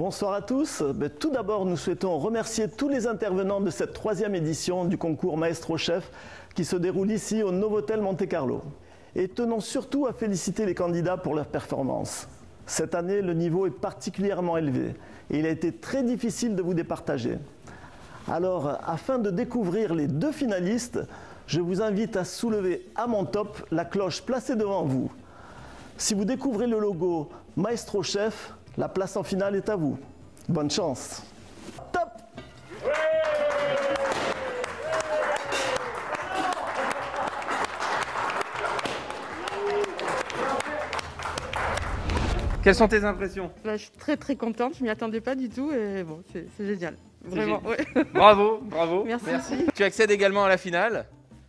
Bonsoir à tous. Tout d'abord, nous souhaitons remercier tous les intervenants de cette 3e édition du concours Maestro Chef qui se déroule ici au Novotel Monte-Carlo. Et tenons surtout à féliciter les candidats pour leur performance. Cette année, le niveau est particulièrement élevé et il a été très difficile de vous départager. Alors, afin de découvrir les 2 finalistes, je vous invite à soulever à mon top la cloche placée devant vous. Si vous découvrez le logo Maestro Chef, la place en finale est à vous. Bonne chance. Top! Quelles sont tes impressions? Je suis très contente, je m'y attendais pas du tout et bon, c'est génial. Vraiment, ouais. Bravo. Merci. Tu accèdes également à la finale.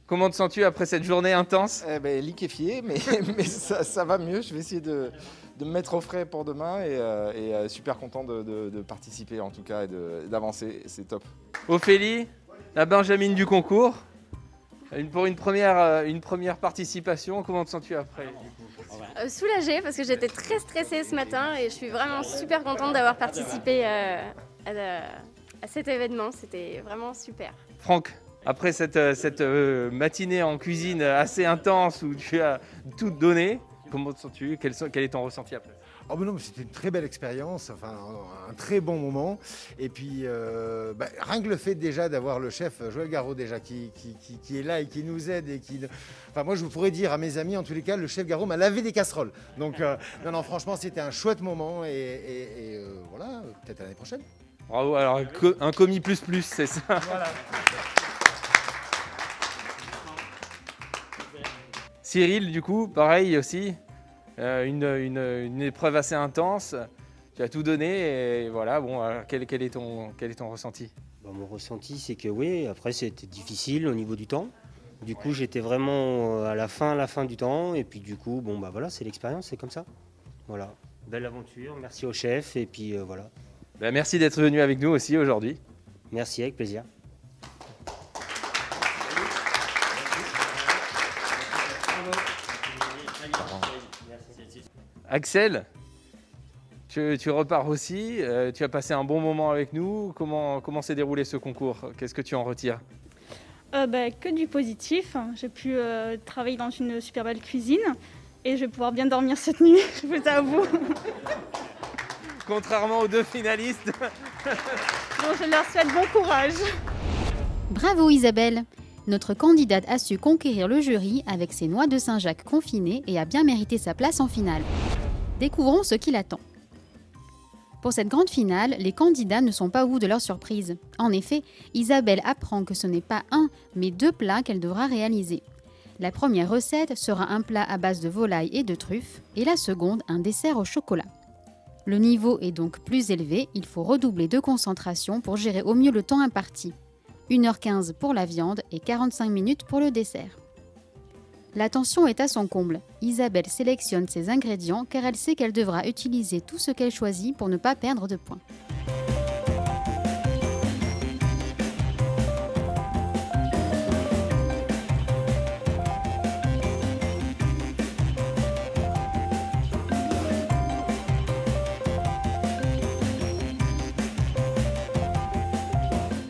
Comment te sens-tu après cette journée intense? Liquéfié, mais ça va mieux. Je vais essayer de me mettre au frais pour demain et super content de participer en tout cas et d'avancer. C'est top. Ophélie, la Benjamine du concours. Pour une première participation, comment te sens-tu après? Soulagée parce que j'étais très stressée ce matin et je suis vraiment super contente d'avoir participé à cet événement. C'était vraiment super. Franck, après cette matinée en cuisine assez intense où tu as tout donné, comment te sens-tu? Quel est ton ressenti après? Oh ben non, c'était une très belle expérience, enfin un très bon moment. Et puis rien que le fait déjà d'avoir le chef Joël Garraud déjà qui est là et qui nous aide et qui. Enfin moi je pourrais dire à mes amis en tous les cas, le chef Garraud m'a lavé des casseroles. Donc non franchement c'était un chouette moment et voilà, peut-être à l'année prochaine. Bravo, alors un commis plus, c'est ça. Voilà. Cyril, du coup, pareil aussi, une épreuve assez intense. Tu as tout donné et voilà. Bon, alors, quel est ton ressenti? Mon ressenti, c'est que oui, après c'était difficile au niveau du temps. Du coup, j'étais vraiment à la fin du temps et puis du coup, voilà, c'est l'expérience, c'est comme ça. Voilà, belle aventure. Merci au chef et puis voilà. Merci d'être venu avec nous aussi aujourd'hui. Merci, avec plaisir. Axel, tu repars aussi, tu as passé un bon moment avec nous. Comment s'est déroulé ce concours? Qu'est-ce que tu en retires? Que du positif. J'ai pu travailler dans une super belle cuisine et je vais pouvoir bien dormir cette nuit, je vous avoue. Contrairement aux 2 finalistes. Donc je leur souhaite bon courage. Bravo Isabelle! Notre candidate a su conquérir le jury avec ses noix de Saint-Jacques confinées et a bien mérité sa place en finale. Découvrons ce qui l'attend. Pour cette grande finale, les candidats ne sont pas au bout de leur surprise. En effet, Isabelle apprend que ce n'est pas un, mais 2 plats qu'elle devra réaliser. La première recette sera un plat à base de volaille et de truffes, et la seconde, un dessert au chocolat. Le niveau est donc plus élevé, il faut redoubler de concentration pour gérer au mieux le temps imparti. 1h15 pour la viande et 45 minutes pour le dessert. La tension est à son comble. Isabelle sélectionne ses ingrédients car elle sait qu'elle devra utiliser tout ce qu'elle choisit pour ne pas perdre de points.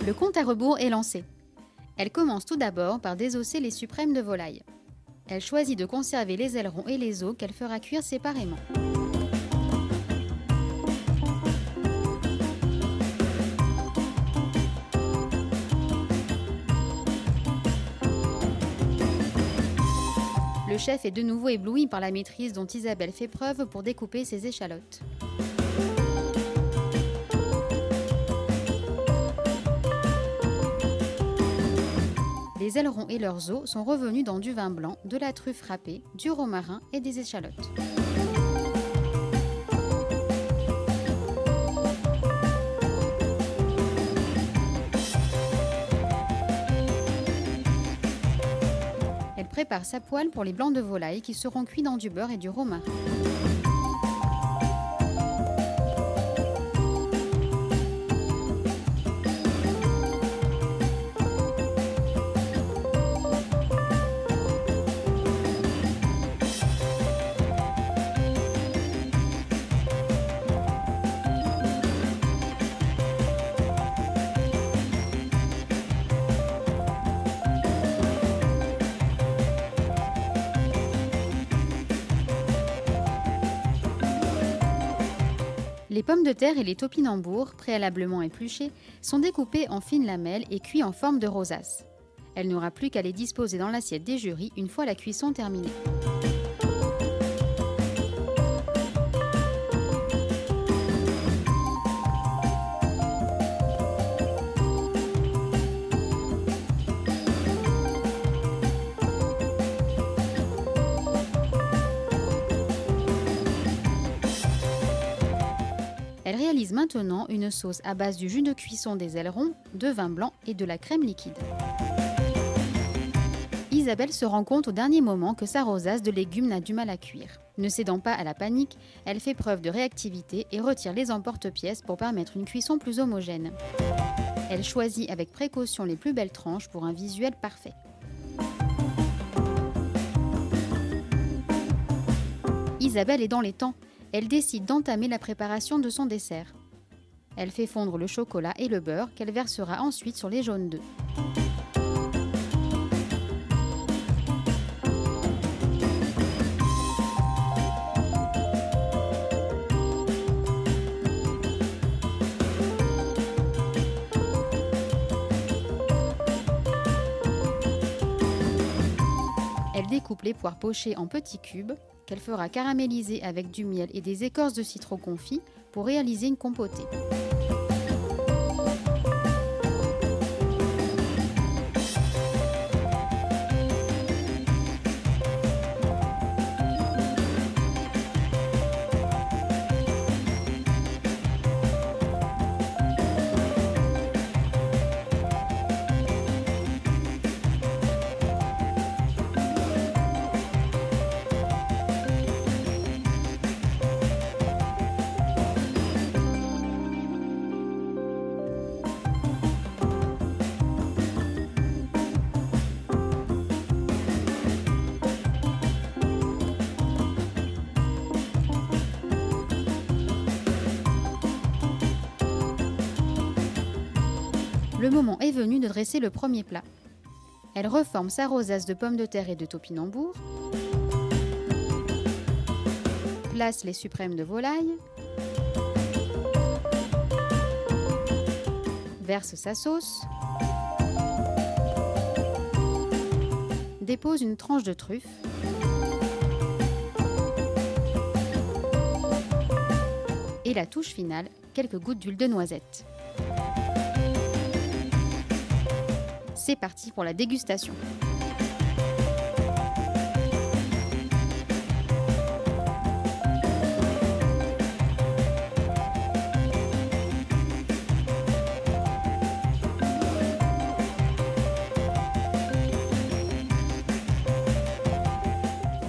Le compte à rebours est lancé. Elle commence tout d'abord par désosser les suprêmes de volaille. Elle choisit de conserver les ailerons et les os qu'elle fera cuire séparément. Le chef est de nouveau ébloui par la maîtrise dont Isabelle fait preuve pour découper ses échalotes. Les ailerons et leurs os sont revenus dans du vin blanc, de la truffe râpée, du romarin et des échalotes. Elle prépare sa poêle pour les blancs de volaille qui seront cuits dans du beurre et du romarin. Les pommes de terre et les topinambours, préalablement épluchées, sont découpées en fines lamelles et cuits en forme de rosace. Elle n'aura plus qu'à les disposer dans l'assiette des jurys une fois la cuisson terminée. Elle réalise maintenant une sauce à base du jus de cuisson des ailerons, de vin blanc et de la crème liquide. Isabelle se rend compte au dernier moment que sa rosace de légumes n'a du mal à cuire. Ne cédant pas à la panique, elle fait preuve de réactivité et retire les emporte-pièces pour permettre une cuisson plus homogène. Elle choisit avec précaution les plus belles tranches pour un visuel parfait. Isabelle est dans les temps. Elle décide d'entamer la préparation de son dessert. Elle fait fondre le chocolat et le beurre qu'elle versera ensuite sur les jaunes d'œufs. Elle découpe les poires pochées en petits cubes qu'elle fera caraméliser avec du miel et des écorces de citron confit pour réaliser une compotée. Le moment est venu de dresser le premier plat. Elle reforme sa rosace de pommes de terre et de topinambour, place les suprêmes de volaille, verse sa sauce, dépose une tranche de truffe, et la touche finale, quelques gouttes d'huile de noisette. C'est parti pour la dégustation.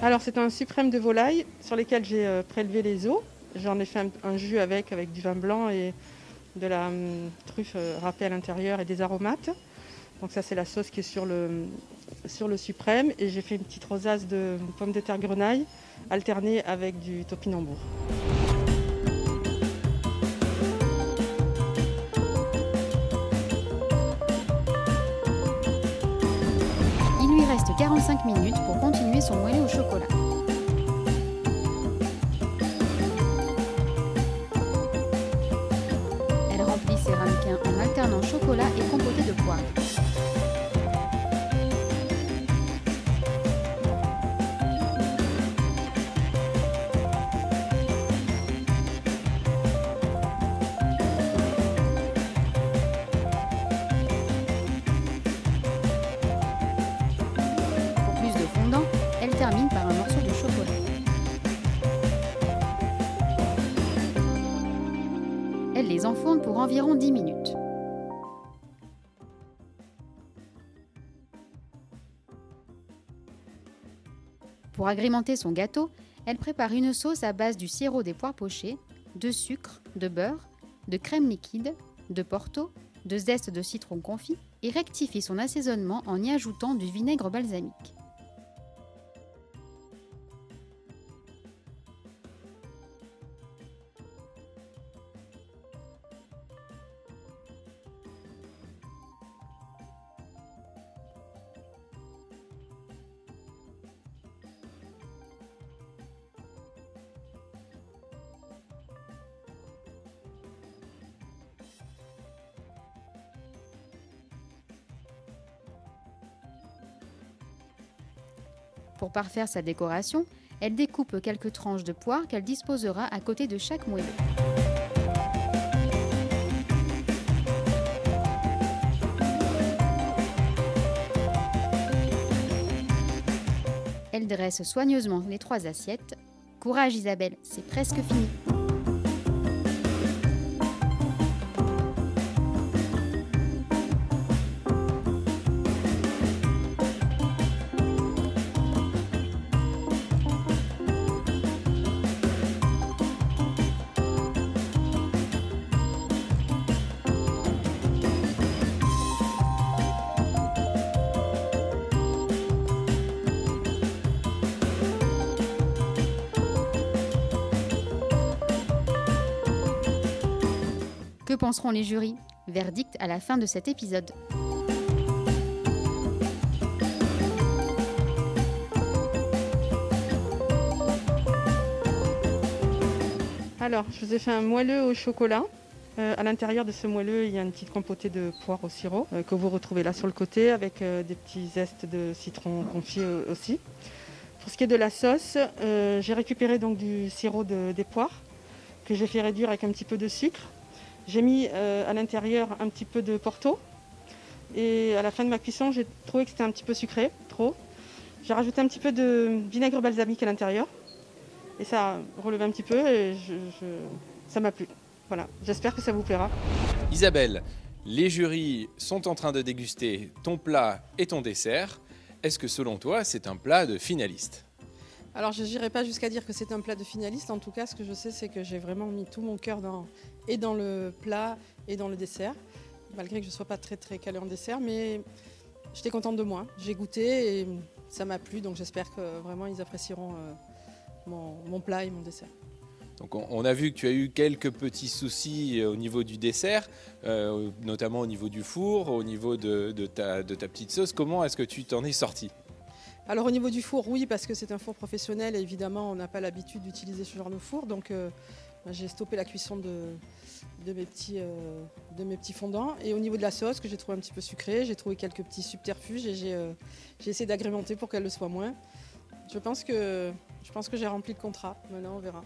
Alors c'est un suprême de volaille sur lequel j'ai prélevé les os. J'en ai fait un jus avec du vin blanc et de la truffe râpée à l'intérieur et des aromates. Donc ça c'est la sauce qui est sur le suprême et j'ai fait une petite rosace de pommes de terre grenaille alternée avec du topinambour. Il lui reste 45 minutes pour continuer son moelleux au chocolat. Elle remplit ses ramequins en alternant chocolat et compoté de poire. Elle termine par un morceau de chocolat. Elle les enfourne pour environ 10 minutes. Pour agrémenter son gâteau, elle prépare une sauce à base du sirop des poires pochées, de sucre, de beurre, de crème liquide, de porto, de zeste de citron confit et rectifie son assaisonnement en y ajoutant du vinaigre balsamique. Pour parfaire sa décoration, elle découpe quelques tranches de poire qu'elle disposera à côté de chaque moelleux. Elle dresse soigneusement les 3 assiettes. Courage Isabelle, c'est presque fini. Que penseront les jurys? Verdict à la fin de cet épisode. Alors, je vous ai fait un moelleux au chocolat. À l'intérieur de ce moelleux, il y a une petite compotée de poire au sirop que vous retrouvez là sur le côté avec des petits zestes de citron confit aussi. Pour ce qui est de la sauce, j'ai récupéré donc du sirop des poires que j'ai fait réduire avec un petit peu de sucre. J'ai mis à l'intérieur un petit peu de Porto et à la fin de ma cuisson, j'ai trouvé que c'était un petit peu sucré, trop. J'ai rajouté un petit peu de vinaigre balsamique à l'intérieur et ça a relevé un petit peu et ça m'a plu. Voilà, j'espère que ça vous plaira. Isabelle, les jurys sont en train de déguster ton plat et ton dessert. Est-ce que selon toi, c'est un plat de finaliste? Alors je n'irai pas jusqu'à dire que c'est un plat de finaliste. En tout cas, ce que je sais, c'est que j'ai vraiment mis tout mon cœur dans le plat et dans le dessert. Malgré que je ne sois pas très calée en dessert, mais j'étais contente de moi. J'ai goûté et ça m'a plu, donc j'espère que vraiment ils apprécieront mon plat et mon dessert. Donc on a vu que tu as eu quelques petits soucis au niveau du dessert, notamment au niveau du four, au niveau de ta petite sauce. Comment est-ce que tu t'en es sorti? Alors au niveau du four, oui, parce que c'est un four professionnel et évidemment on n'a pas l'habitude d'utiliser ce genre de four. Donc j'ai stoppé la cuisson de mes petits fondants. Et au niveau de la sauce, que j'ai trouvé un petit peu sucrée, j'ai trouvé quelques petits subterfuges et j'ai essayé d'agrémenter pour qu'elle le soit moins. Je pense que j'ai rempli le contrat. Maintenant on verra.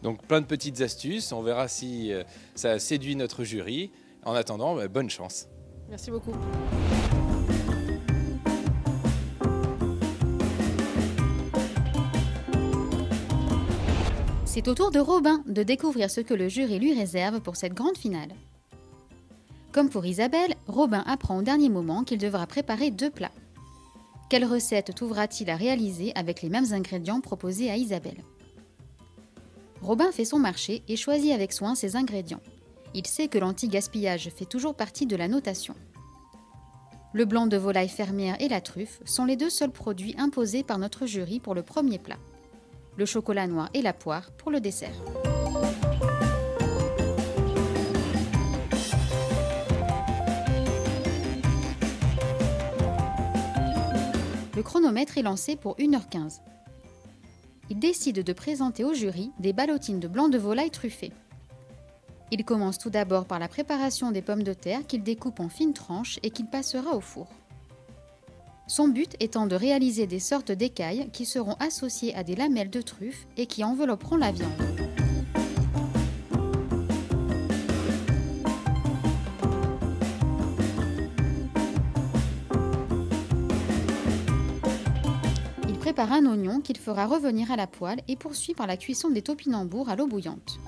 Donc plein de petites astuces, on verra si ça séduit notre jury. En attendant, bonne chance. Merci beaucoup. C'est au tour de Robin de découvrir ce que le jury lui réserve pour cette grande finale. Comme pour Isabelle, Robin apprend au dernier moment qu'il devra préparer 2 plats. Quelle recette trouvera-t-il à réaliser avec les mêmes ingrédients proposés à Isabelle? Robin fait son marché et choisit avec soin ses ingrédients. Il sait que l'anti-gaspillage fait toujours partie de la notation. Le blanc de volaille fermière et la truffe sont les 2 seuls produits imposés par notre jury pour le premier plat. Le chocolat noir et la poire pour le dessert. Le chronomètre est lancé pour 1h15. Il décide de présenter au jury des ballotines de blanc de volaille truffées. Il commence tout d'abord par la préparation des pommes de terre qu'il découpe en fines tranches et qu'il passera au four. Son but étant de réaliser des sortes d'écailles qui seront associées à des lamelles de truffe et qui envelopperont la viande. Il prépare un oignon qu'il fera revenir à la poêle et poursuit par la cuisson des topinambours à l'eau bouillante.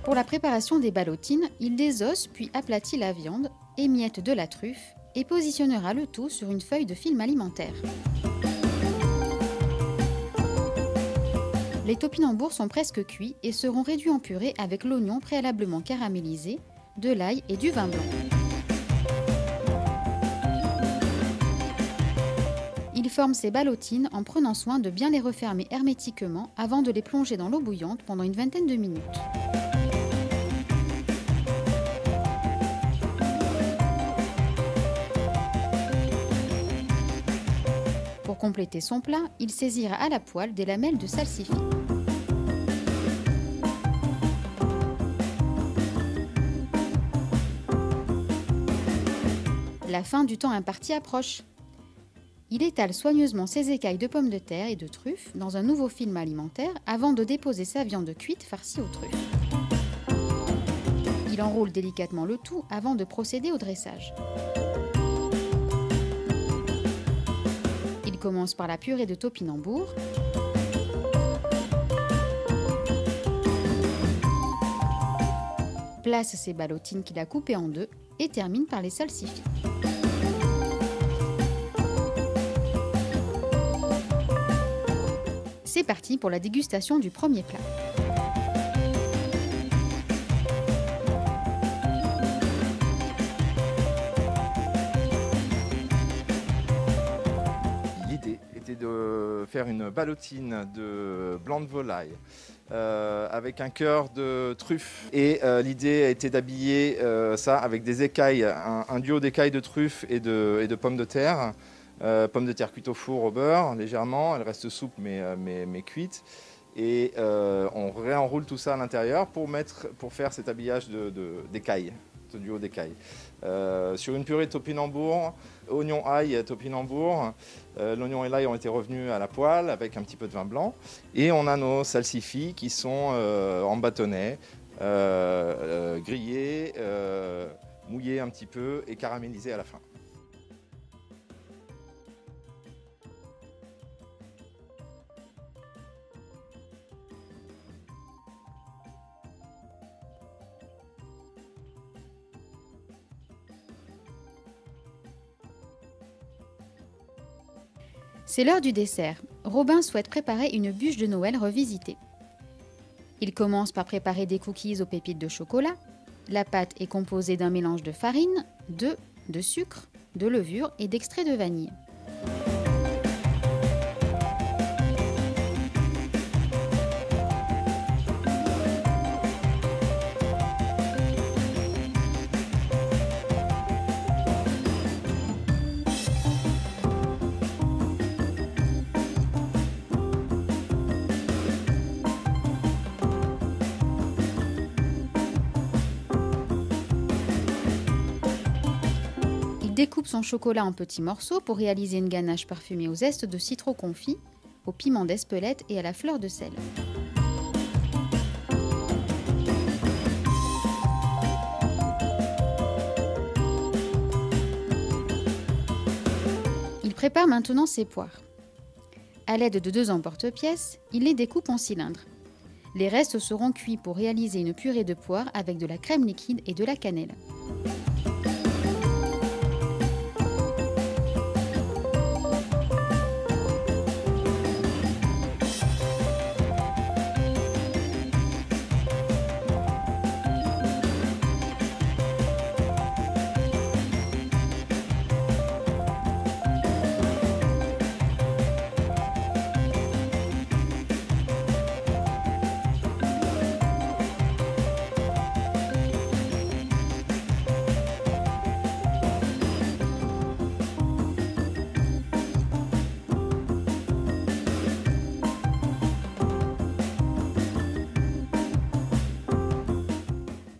Pour la préparation des ballotines, il désosse puis aplatit la viande, émiette de la truffe et positionnera le tout sur une feuille de film alimentaire. Les topinambours sont presque cuits et seront réduits en purée avec l'oignon préalablement caramélisé, de l'ail et du vin blanc. Il forme ses ballotines en prenant soin de bien les refermer hermétiquement avant de les plonger dans l'eau bouillante pendant une vingtaine de minutes. Pour compléter son plat, il saisira à la poêle des lamelles de salsifis. La fin du temps imparti approche. Il étale soigneusement ses écailles de pommes de terre et de truffes dans un nouveau film alimentaire avant de déposer sa viande cuite farcie aux truffes. Il enroule délicatement le tout avant de procéder au dressage. Il commence par la purée de topinambour. Place ses ballotines qu'il a coupées en deux et termine par les salsifis. C'est parti pour la dégustation du premier plat. L'idée était de faire une ballotine de blanc de volaille avec un cœur de truffe. Et l'idée a été d'habiller ça avec des écailles, un duo d'écailles de truffe et de pommes de terre. Pommes de terre cuites au four au beurre légèrement, elle reste souple mais cuite. Et on réenroule tout ça à l'intérieur pour faire cet habillage d'écailles, ce duo d'écailles. Sur une purée de topinambour, oignon, ail, topinambour. L'oignon et l'ail ont été revenus à la poêle avec un petit peu de vin blanc. Et on a nos salsifis qui sont en bâtonnets, grillés, mouillés un petit peu et caramélisés à la fin. C'est l'heure du dessert. Robin souhaite préparer une bûche de Noël revisitée. Il commence par préparer des cookies aux pépites de chocolat. La pâte est composée d'un mélange de farine, d'œufs, de sucre, de levure et d'extrait de vanille. Il découpe son chocolat en petits morceaux pour réaliser une ganache parfumée aux zestes de citron confit, au piment d'Espelette et à la fleur de sel. Il prépare maintenant ses poires. À l'aide de 2 emporte-pièces, il les découpe en cylindres. Les restes seront cuits pour réaliser une purée de poires avec de la crème liquide et de la cannelle.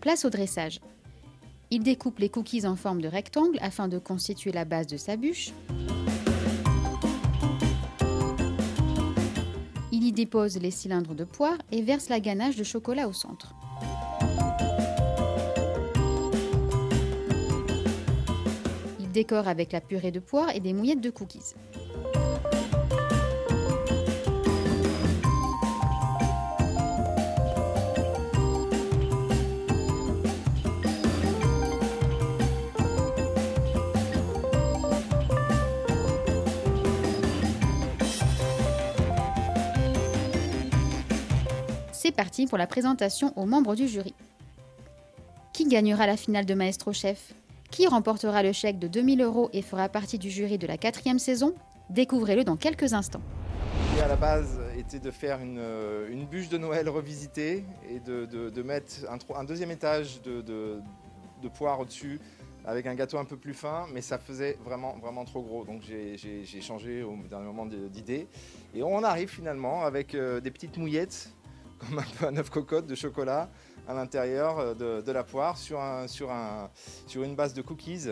Place au dressage. Il découpe les cookies en forme de rectangle afin de constituer la base de sa bûche. Il y dépose les cylindres de poire et verse la ganache de chocolat au centre. Il décore avec la purée de poire et des mouillettes de cookies. C'est parti pour la présentation aux membres du jury. Qui gagnera la finale de Maestro Chef? Qui remportera le chèque de 2 000 € et fera partie du jury de la 4e saison? Découvrez-le dans quelques instants. L'idée à la base était de faire une bûche de Noël revisitée et de mettre un 2e étage de poire au-dessus avec un gâteau un peu plus fin, mais ça faisait vraiment trop gros. Donc j'ai changé au dernier moment d'idée. Et on arrive finalement avec des petites mouillettes, comme un peu un œuf cocotte de chocolat à l'intérieur de la poire sur une base de cookies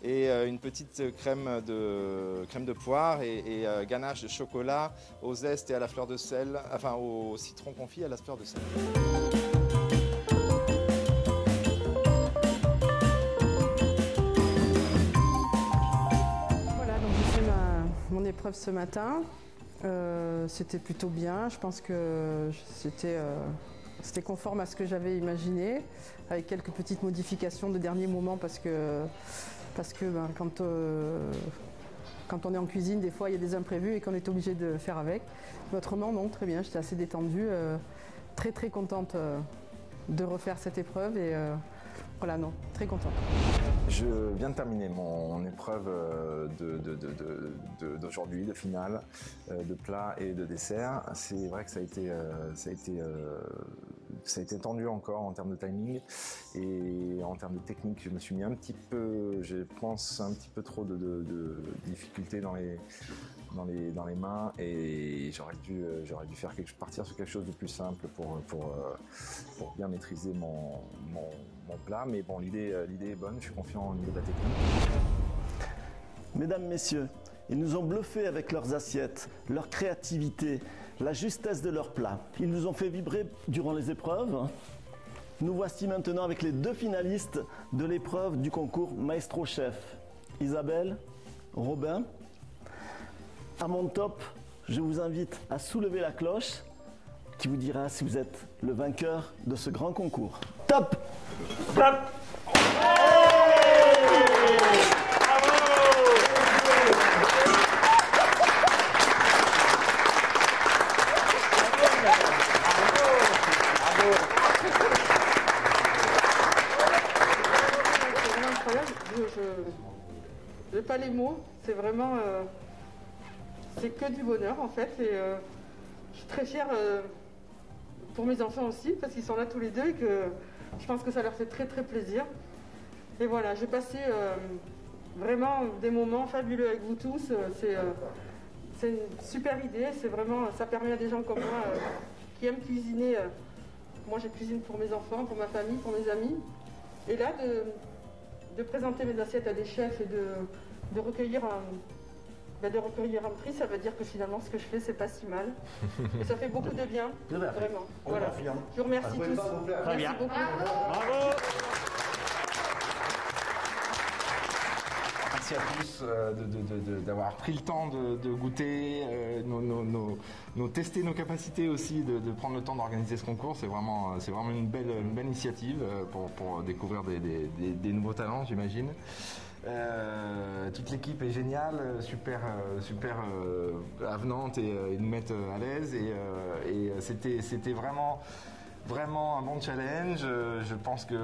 et une petite crème de poire et ganache de chocolat au zeste et à la fleur de sel, enfin au citron confit à la fleur de sel. Voilà, donc j'ai fait mon épreuve ce matin. C'était plutôt bien. Je pense que c'était conforme à ce que j'avais imaginé, avec quelques petites modifications de dernier moment parce que quand on est en cuisine, des fois il y a des imprévus et qu'on est obligé de faire avec. Mais autrement, non, très bien, j'étais assez détendue, très contente de refaire cette épreuve et voilà, non, très contente. Je viens de terminer mon épreuve d'aujourd'hui, de finale, de plat et de dessert. C'est vrai que ça a été tendu encore en termes de timing et en termes de technique. Je me suis mis un petit peu, je pense, un petit peu trop de difficultés dans les mains et j'aurais dû partir sur quelque chose de plus simple pour bien maîtriser mon plat. Mais bon, l'idée est bonne, je suis confiant au niveau de la technique. Mesdames, messieurs, ils nous ont bluffés avec leurs assiettes, leur créativité, la justesse de leurs plats. Ils nous ont fait vibrer durant les épreuves. Nous voici maintenant avec les 2 finalistes de l'épreuve du concours Maestro Chef. Isabelle, Robin. À mon top, je vous invite à soulever la cloche qui vous dira si vous êtes le vainqueur de ce grand concours. Top! Top! Je n'ai pas les mots, c'est vraiment c'est que du bonheur en fait et je suis très fière pour mes enfants aussi parce qu'ils sont là tous les deux et que je pense que ça leur fait très plaisir. Et voilà, j'ai passé vraiment des moments fabuleux avec vous tous, c'est une super idée, c'est vraiment, ça permet à des gens comme moi qui aiment cuisiner, moi je cuisine pour mes enfants, pour ma famille, pour mes amis, et là de présenter mes assiettes à des chefs et de recueillir un prix, ça veut dire que finalement ce que je fais c'est pas si mal et ça fait beaucoup de bien, vraiment. Voilà. Je vous remercie tous. Merci beaucoup. Bravo. Merci à tous d'avoir pris le temps de goûter, tester nos capacités aussi, de prendre le temps d'organiser ce concours. C'est vraiment une belle initiative pour découvrir des nouveaux talents, j'imagine. Toute l'équipe est géniale, super avenante et nous mettent à l'aise et c'était vraiment un bon challenge. Je pense que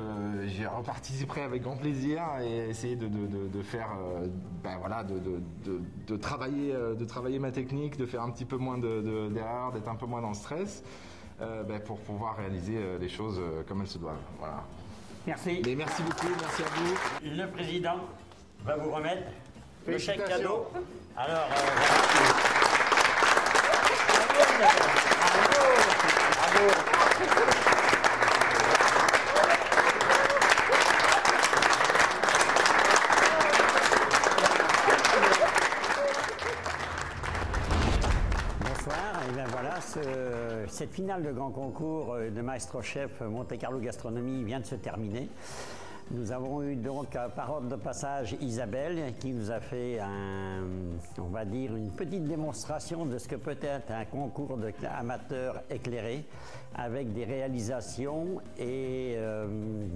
j'y reparticiperai avec grand plaisir et essayer de faire de travailler ma technique, de faire un petit peu moins d'erreurs, d'être un peu moins dans le stress pour pouvoir réaliser les choses comme elles se doivent. Voilà. Merci. Et merci beaucoup, merci à vous. Le président va vous remettre le chèque cadeau. Alors, bonsoir, et bien voilà, cette finale de grand concours de Maestro Chef Monte Carlo Gastronomie vient de se terminer. Nous avons eu donc par ordre de passage Isabelle qui nous a fait on va dire une petite démonstration de ce que peut être un concours d'amateur éclairé avec des réalisations et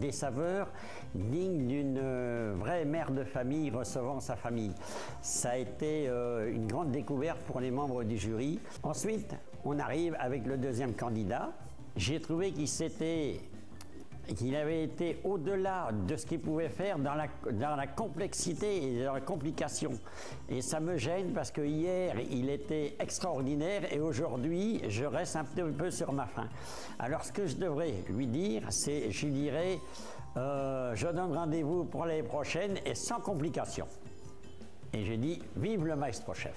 des saveurs dignes d'une vraie mère de famille recevant sa famille. Ça a été une grande découverte pour les membres du jury. Ensuite, on arrive avec le deuxième candidat. J'ai trouvé qu'il s'était qu'il avait été au-delà de ce qu'il pouvait faire dans la complexité et dans la complication. Et ça me gêne parce que hier, il était extraordinaire et aujourd'hui, je reste un petit peu sur ma faim. Alors, ce que je devrais lui dire, c'est, je lui dirais, je donne rendez-vous pour l'année prochaine et sans complication. Et j'ai dit, vive le maestro chef.